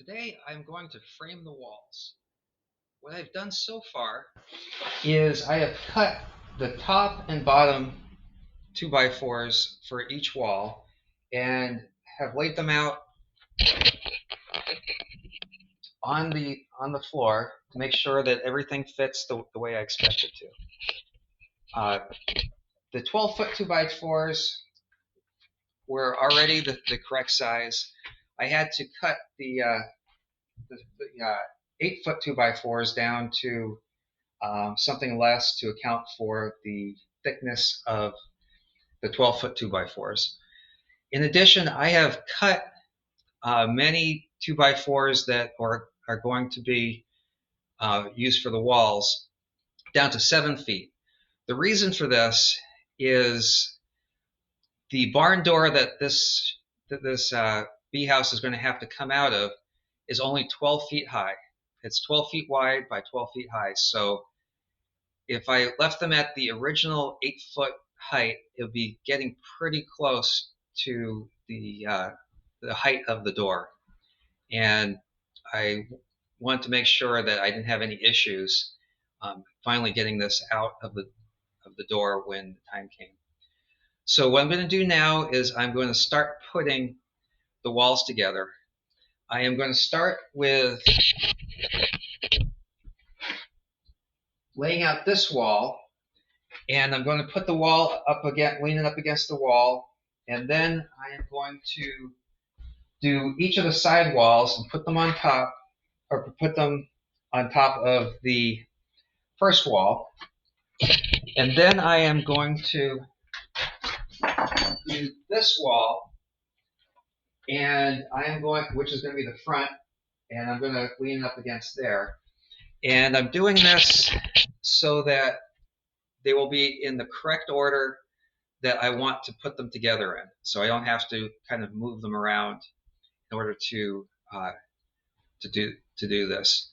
Today I'm going to frame the walls. What I've done so far is I have cut the top and bottom 2x4s for each wall and have laid them out on the floor to make sure that everything fits the way I expect it to. The 12-foot 2x4s were already the correct size. I had to cut the 8-foot 2x4s down to something less to account for the thickness of the 12-foot 2x4s. In addition, I have cut many 2x4s that are going to be used for the walls down to 7 feet. The reason for this is the barn door that this bee house is going to have to come out of is only 12 feet high. It's 12 feet wide by 12 feet high. So if I left them at the original 8-foot height, it would be getting pretty close to the height of the door. And I wanted to make sure that I didn't have any issues finally getting this out of the door when the time came. So what I'm going to do now is I'm going to start putting the walls together. I am going to start with laying out this wall, and I'm going to put the wall up again, lean it up against the wall, and then I am going to do each of the side walls and put them on top, or put them on top of the first wall. And then I am going to do this wall, and I am going, which is going to be the front, and I'm going to lean it up against there. And I'm doing this so that they will be in the correct order that I want to put them together in. So I don't have to kind of move them around in order to do this.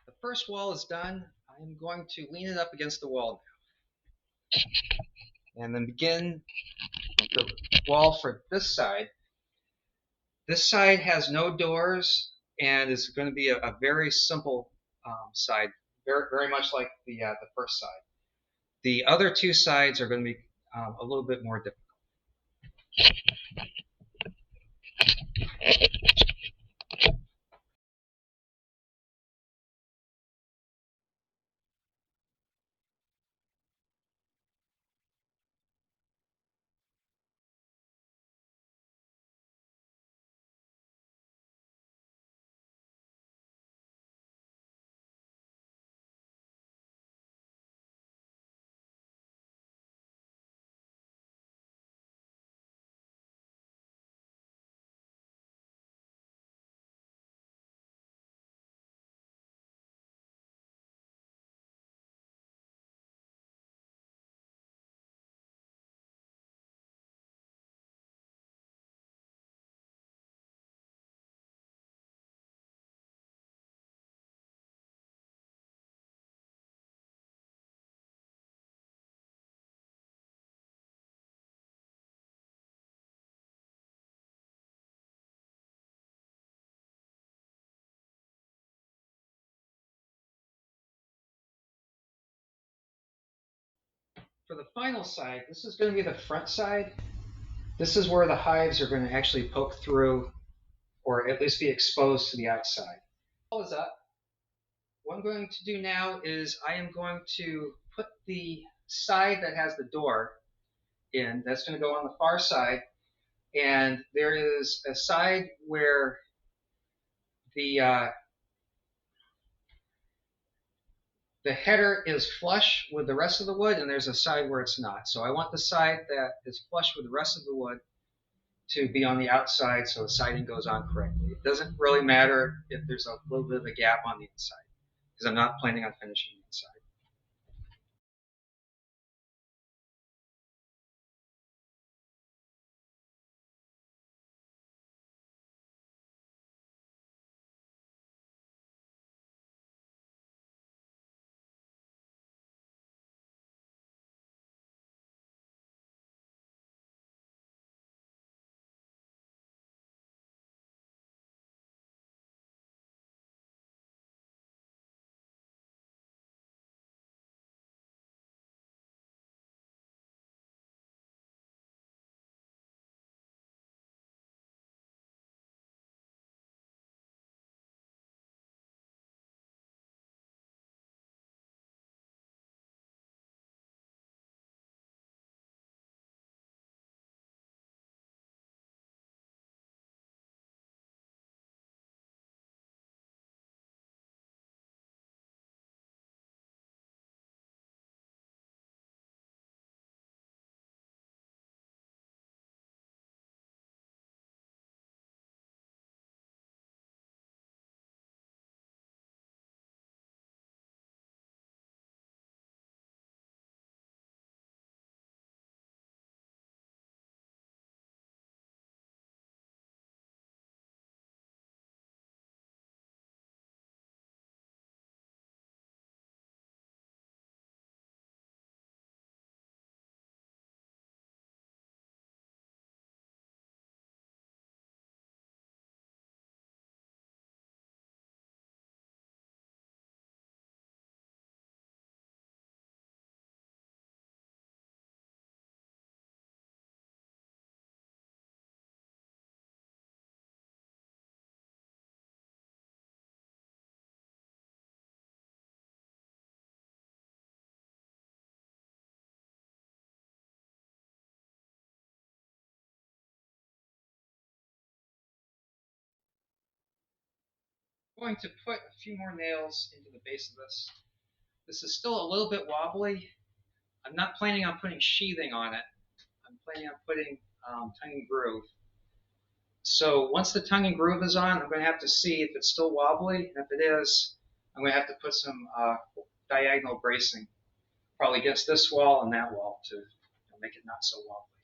The first wall is done. I'm going to lean it up against the wall now, and then begin the wall for this side. This side has no doors and is going to be a very simple side, very much like the first side. The other two sides are going to be a little bit more difficult. For the final side, this is going to be the front side. This is where the hives are going to actually poke through or at least be exposed to the outside. All is up. What I'm going to do now is I am going to put the side that has the door in. That's going to go on the far side. And there is a side where the the header is flush with the rest of the wood, and there's a side where it's not. So I want the side that is flush with the rest of the wood to be on the outside so the siding goes on correctly. It doesn't really matter if there's a little bit of a gap on the inside because I'm not planning on finishing the inside. I'm going to put a few more nails into the base of this. This is still a little bit wobbly. I'm not planning on putting sheathing on it. I'm planning on putting tongue and groove. So once the tongue and groove is on, I'm going to have to see if it's still wobbly. And if it is, I'm going to have to put some diagonal bracing, probably against this wall and that wall to make it not so wobbly.